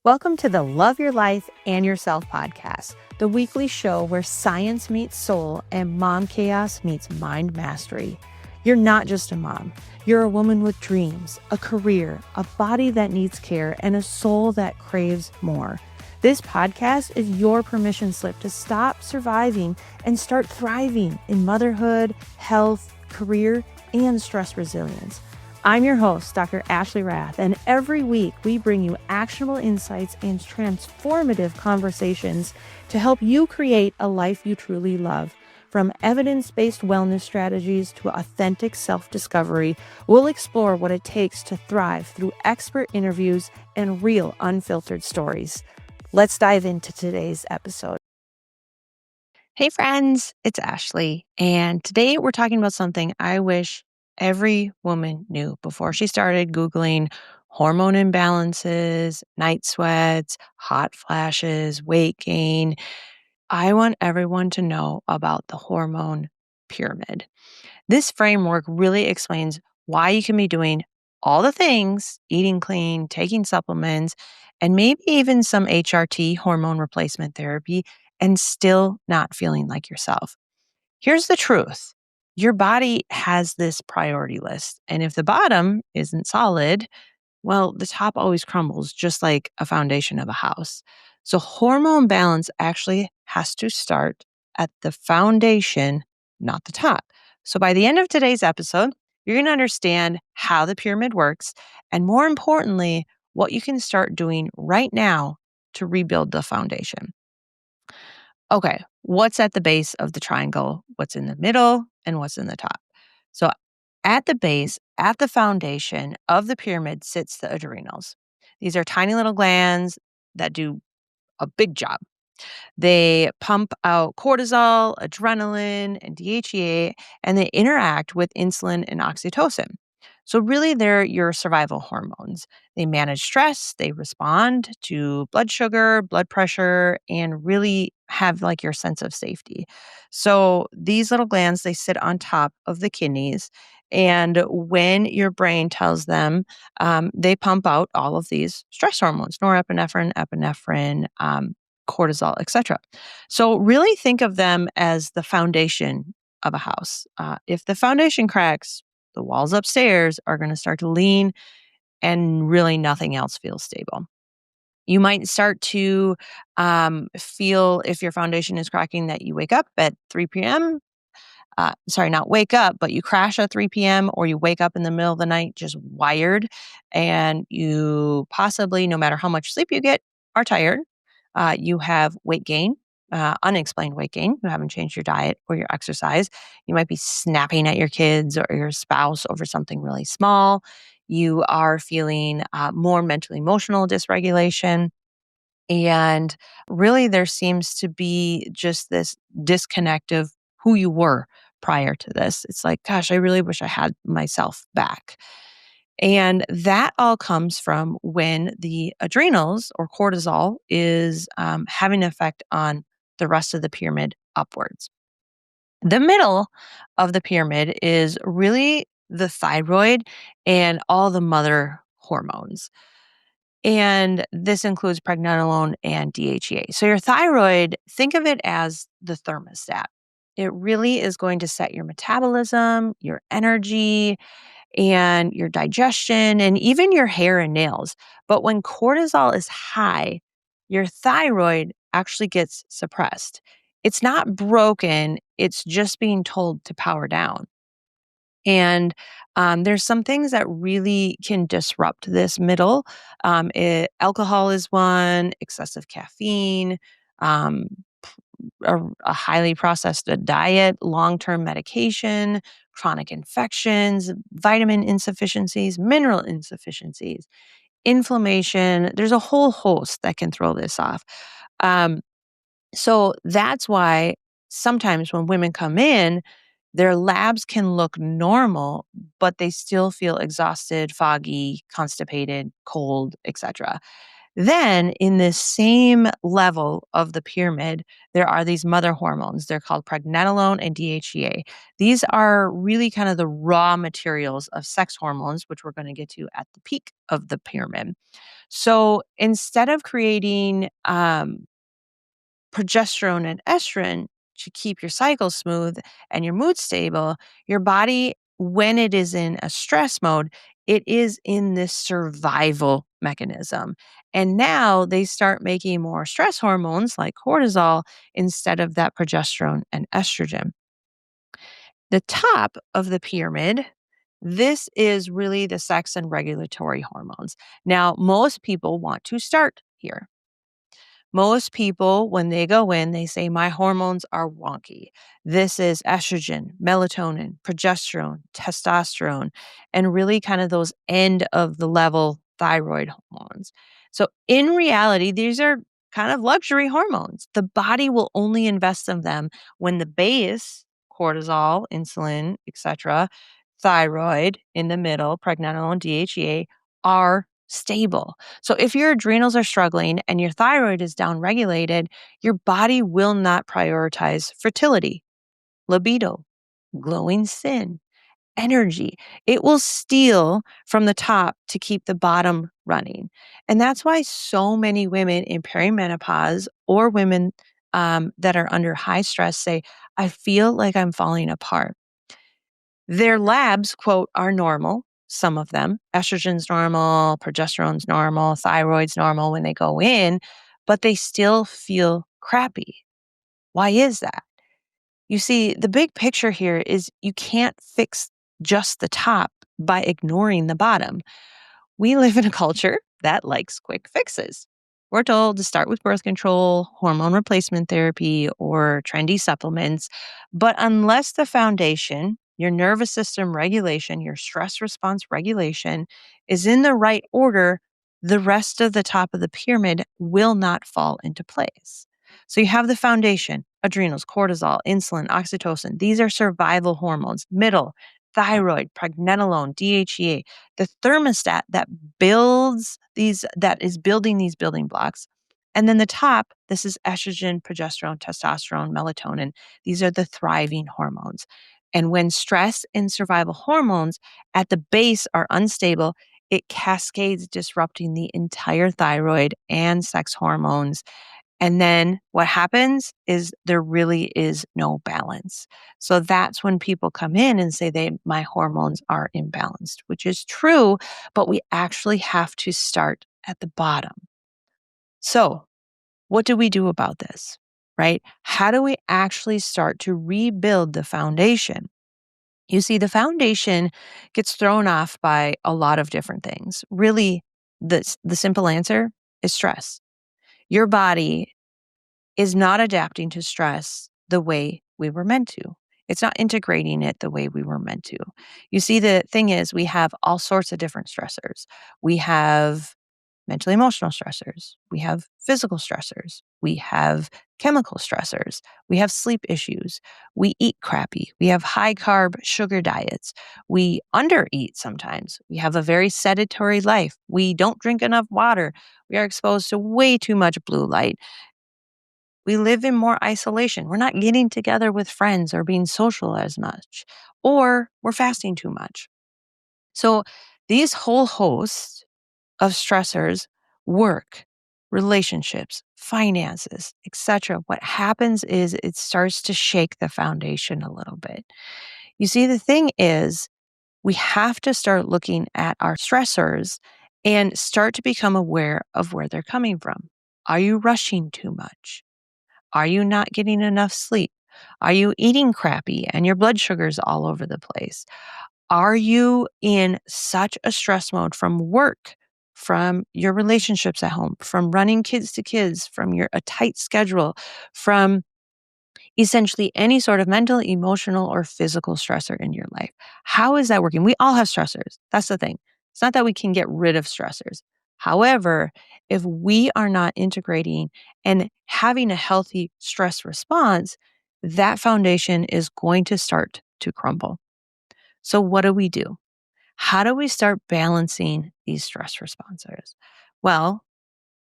Welcome to the Love Your Life and Yourself podcast, the weekly show where science meets soul and mom chaos meets mind mastery. You're not just a mom. You're a woman with dreams, a career, a body that needs care, and a soul that craves more. This podcast is your permission slip to stop surviving and start thriving in motherhood, health, career, and stress resilience. I'm your host, Dr. Ashley Rath, and every week we bring you actionable insights and transformative conversations to help you create a life you truly love. From evidence-based wellness strategies to authentic self-discovery, we'll explore what it takes to thrive through expert interviews and real unfiltered stories. Let's dive into today's episode. Hey friends, it's Ashley, and today we're talking about something I wish every woman knew before she started Googling hormone imbalances, night sweats, hot flashes, weight gain. I want everyone to know about the hormone pyramid. This framework really explains why you can be doing all the things, eating clean, taking supplements, and maybe even some HRT, hormone replacement therapy, and still not feeling like yourself. Here's the truth. Your body has this priority list. And if the bottom isn't solid, well, the top always crumbles, just like a foundation of a house. So hormone balance actually has to start at the foundation, not the top. So by the end of today's episode, you're going to understand how the pyramid works, and more importantly, what you can start doing right now to rebuild the foundation. Okay, what's at the base of the triangle? What's in the middle and what's in the top? So at the base, at the foundation of the pyramid sits the adrenals. These are tiny little glands that do a big job. They pump out cortisol, adrenaline, and DHEA, and they interact with insulin and oxytocin. So, really, they're your survival hormones. They manage stress, they respond to blood sugar, blood pressure, and really have like your sense of safety. So, these little glands, they sit on top of the kidneys. And when your brain tells them, they pump out all of these stress hormones, norepinephrine, epinephrine, cortisol, etc. So really think of them as the foundation of a house. If the foundation cracks, the walls upstairs are going to start to lean and really nothing else feels stable. You might start to feel if your foundation is cracking that you wake up at 3 p.m. Sorry, not wake up, but you crash at 3 p.m. or you wake up in the middle of the night just wired and you possibly, no matter how much sleep you get, are tired. You have weight gain, unexplained weight gain. You haven't changed your diet or your exercise. You might be snapping at your kids or your spouse over something really small. You are feeling more mentally emotional dysregulation. And really, there seems to be just this disconnect of who you were prior to this. It's like, gosh, I really wish I had myself back. And that all comes from when the adrenals or cortisol is having an effect on the rest of the pyramid upwards. The middle of the pyramid is really the thyroid and all the mother hormones. And this includes pregnenolone and DHEA. So your thyroid, think of it as the thermostat. It really is going to set your metabolism, your energy, and your digestion, and even your hair and nails. But when cortisol is high, your thyroid actually gets suppressed. It's not broken, it's just being told to power down. And there's some things that really can disrupt this middle. Alcohol is one, excessive caffeine, um, a highly processed diet, long-term medication, chronic infections, vitamin insufficiencies, mineral insufficiencies, inflammation. There's a whole host that can throw this off. Um, so that's why sometimes when women come in, their labs can look normal, but they still feel exhausted, foggy, constipated, cold, etc. Then, in this same level of the pyramid, there are these mother hormones. They're called pregnenolone and DHEA. These are really kind of the raw materials of sex hormones, which we're going to get to at the peak of the pyramid. So instead of creating progesterone and estrogen to keep your cycle smooth and your mood stable, your body, when it is in a stress mode, it is in this survival mechanism. And now they start making more stress hormones like cortisol instead of that progesterone and estrogen. The top of the pyramid, this is really the sex and regulatory hormones. Now, most people want to start here. Most people, when they go in, they say, my hormones are wonky. This is estrogen, melatonin, progesterone, testosterone, and really kind of those end of the level thyroid hormones. So, in reality, these are kind of luxury hormones. The body will only invest in them when the base, cortisol, insulin, etc., thyroid in the middle, pregnenolone and DHEA, are stable. So if your adrenals are struggling and your thyroid is downregulated, your body will not prioritize fertility, libido, glowing skin, energy. It will steal from the top to keep the bottom running. And that's why so many women in perimenopause or women that are under high stress say, I feel like I'm falling apart. Their labs, quote, are normal, some of them. Estrogen's normal, progesterone's normal, thyroid's normal when they go in, but they still feel crappy. Why is that? You see, the big picture here is you can't fix just the top by ignoring the bottom. We live in a culture that likes quick fixes. We're told to start with birth control, hormone replacement therapy, or trendy supplements. But unless the foundation, your nervous system regulation, your stress response regulation, is in the right order, the rest of the top of the pyramid will not fall into place. So you have the foundation, adrenals, cortisol, insulin, oxytocin. These are survival hormones. Middle, thyroid, pregnenolone, DHEA, the thermostat that is building these building blocks. And then the top, this is estrogen, progesterone, testosterone, melatonin. These are the thriving hormones. And when stress and survival hormones at the base are unstable, it cascades, disrupting the entire thyroid and sex hormones. And then what happens is there really is no balance. So that's when people come in and say my hormones are imbalanced, which is true, but we actually have to start at the bottom. So, what do we do about this? Right? How do we actually start to rebuild the foundation? You see, the foundation gets thrown off by a lot of different things. Really, the simple answer is stress. Your body is not adapting to stress the way we were meant to. It's not integrating it the way we were meant to. You see, the thing is, we have all sorts of different stressors. We have mental emotional stressors. We have physical stressors. We have chemical stressors. We have sleep issues. We eat crappy. We have high carb sugar diets. We undereat sometimes. We have a very sedentary life. We don't drink enough water. We are exposed to way too much blue light. We live in more isolation. We're not getting together with friends or being social as much, or we're fasting too much. So these whole hosts of stressors, work, relationships, finances, etc. What happens is it starts to shake the foundation a little bit. You see, the thing is, we have to start looking at our stressors and start to become aware of where they're coming from. Are you rushing too much? Are you not getting enough sleep? Are you eating crappy and your blood sugar's all over the place? Are you in such a stress mode from work, from your relationships at home, from running kids to kids, from a tight schedule, from essentially any sort of mental, emotional, or physical stressor in your life? How is that working? We all have stressors. That's the thing. It's not that we can get rid of stressors. However, if we are not integrating and having a healthy stress response, that foundation is going to start to crumble. So, what do we do? How do we start balancing these stress responses? Well,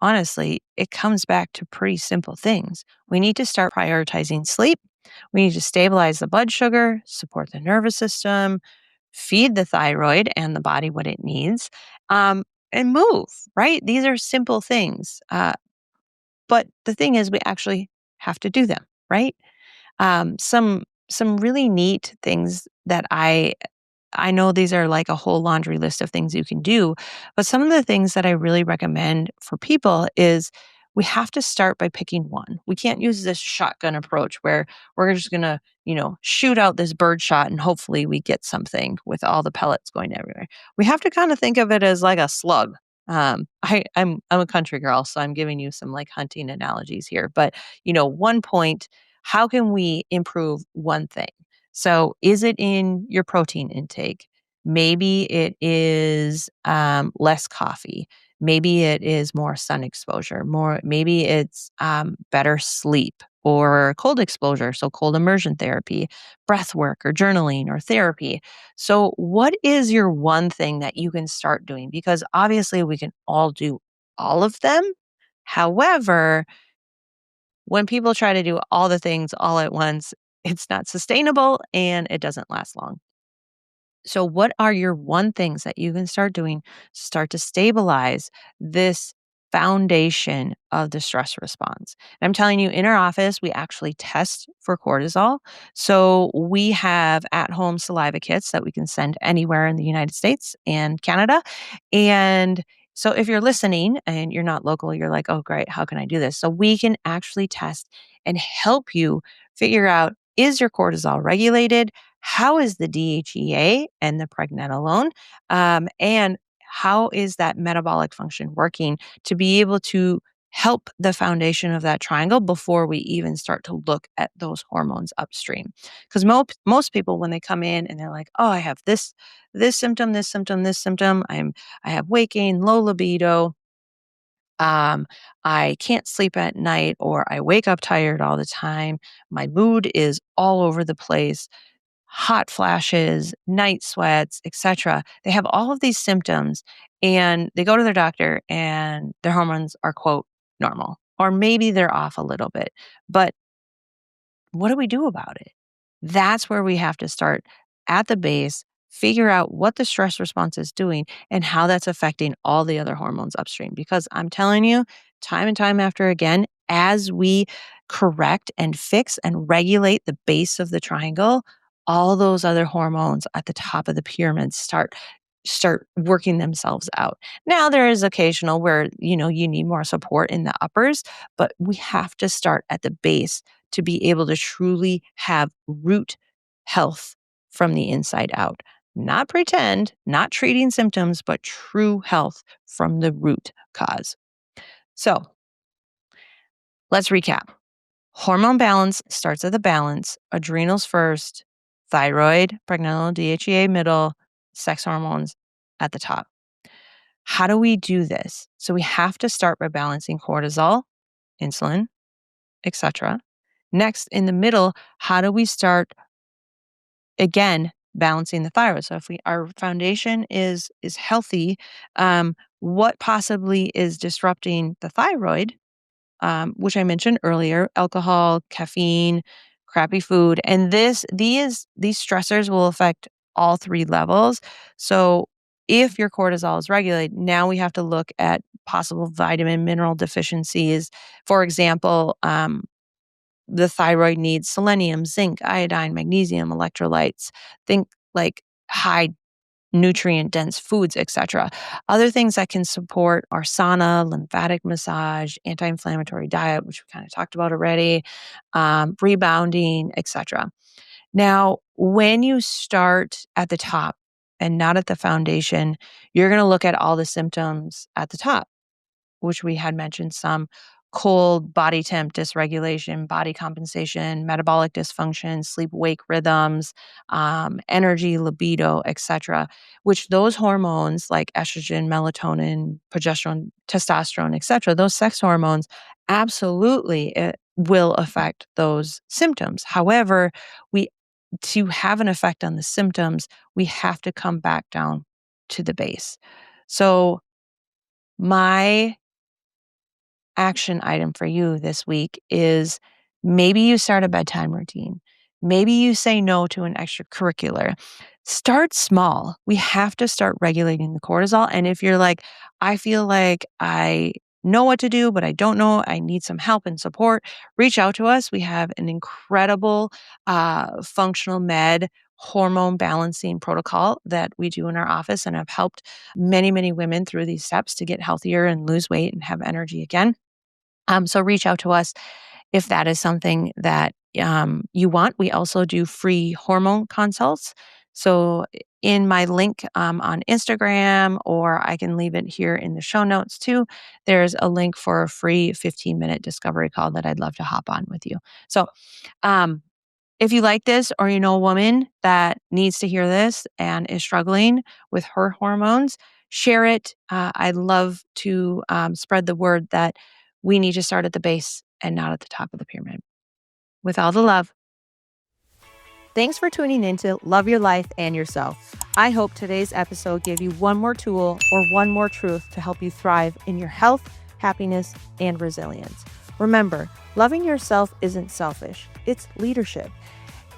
honestly, it comes back to pretty simple things. We need to start prioritizing sleep. We need to stabilize the blood sugar, support the nervous system, feed the thyroid and the body what it needs, and move, right? These are simple things. But the thing is, we actually have to do them, right? Some really neat things that I know these are like a whole laundry list of things you can do, but some of the things that I really recommend for people is we have to start by picking one. We can't use this shotgun approach where we're just going to, shoot out this bird shot and hopefully we get something with all the pellets going everywhere. We have to kind of think of it as like a slug. I'm a country girl, so I'm giving you some like hunting analogies here. But one point, how can we improve one thing? So, is it in your protein intake? Maybe it is less coffee. Maybe it is more sun exposure. Maybe it's better sleep or cold exposure. So, cold immersion therapy, breath work, or journaling or therapy. So, what is your one thing that you can start doing? Because obviously, we can all do all of them. However, when people try to do all the things all at once, it's not sustainable and it doesn't last long. So, what are your one things that you can start doing to start to stabilize this foundation of the stress response? And I'm telling you, in our office, we actually test for cortisol. So, we have at home saliva kits that we can send anywhere in the United States and Canada. And so, if you're listening and you're not local, you're like, oh, great, how can I do this? So, we can actually test and help you figure out, is your cortisol regulated? How is the DHEA and the pregnenolone? And how is that metabolic function working to be able to help the foundation of that triangle before we even start to look at those hormones upstream? Because most people, when they come in and they're like, "Oh, I have this symptom, this symptom, this symptom. I have weight gain, low libido." Um, I can't sleep at night, or I wake up tired all the time. My mood is all over the place, hot flashes, night sweats, etc. They have all of these symptoms and they go to their doctor and their hormones are, quote, normal, or maybe they're off a little bit. But what do we do about it? That's where we have to start at the base, figure out what the stress response is doing and how that's affecting all the other hormones upstream. Because I'm telling you, time and time after again, as we correct and fix and regulate the base of the triangle, all those other hormones at the top of the pyramid start working themselves out. Now there is occasional where you need more support in the uppers, but we have to start at the base to be able to truly have root health from the inside out. Not pretend, not treating symptoms, but true health from the root cause. So let's recap. Hormone balance starts at the balance, adrenals first, thyroid, pregnenolone, DHEA middle, sex hormones at the top. How do we do this? So we have to start by balancing cortisol, insulin, etc. Next, in the middle, how do we start again balancing the thyroid? So if our foundation is healthy, what possibly is disrupting the thyroid, which I mentioned earlier: alcohol, caffeine, crappy food, and these stressors will affect all three levels. So if your cortisol is regulated, now we have to look at possible vitamin mineral deficiencies. For example, the thyroid needs selenium, zinc, iodine, magnesium, electrolytes. Think like high nutrient dense foods, etc. Other things that can support are sauna, lymphatic massage, anti-inflammatory diet, which we kind of talked about already, rebounding, etc. Now, when you start at the top and not at the foundation, you're going to look at all the symptoms at the top, which we had mentioned some: cold, body temp dysregulation, body compensation, metabolic dysfunction, sleep wake rhythms, energy, libido, etc. Which those hormones like estrogen, melatonin, progesterone, testosterone, etc., those sex hormones absolutely will affect those symptoms. However, we to have an effect on the symptoms, we have to come back down to the base. So my action item for you this week is maybe you start a bedtime routine. Maybe you say no to an extracurricular. Start small. We have to start regulating the cortisol. And if you're like, I feel like I know what to do, but I don't know, I need some help and support, reach out to us. We have an incredible functional med hormone balancing protocol that we do in our office and have helped many, many women through these steps to get healthier and lose weight and have energy again. So reach out to us if that is something that you want. We also do free hormone consults. So in my link on Instagram, or I can leave it here in the show notes too, there's a link for a free 15-minute discovery call that I'd love to hop on with you. So if you like this, or you know a woman that needs to hear this and is struggling with her hormones, share it. I'd love to spread the word that we need to start at the base and not at the top of the pyramid. With all the love. Thanks for tuning in to Love Your Life and Yourself. I hope today's episode gave you one more tool or one more truth to help you thrive in your health, happiness, and resilience. Remember, loving yourself isn't selfish, it's leadership.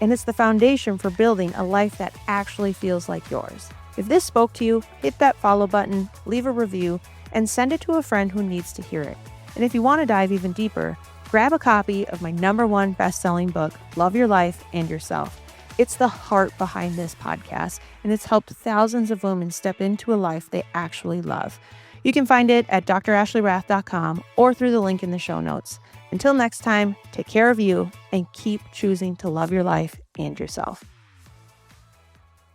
And it's the foundation for building a life that actually feels like yours. If this spoke to you, hit that follow button, leave a review, and send it to a friend who needs to hear it. And if you want to dive even deeper, grab a copy of my #1 best-selling book, Love Your Life and Yourself. It's the heart behind this podcast, and it's helped thousands of women step into a life they actually love. You can find it at drashleyrath.com or through the link in the show notes. Until next time, take care of you and keep choosing to love your life and yourself.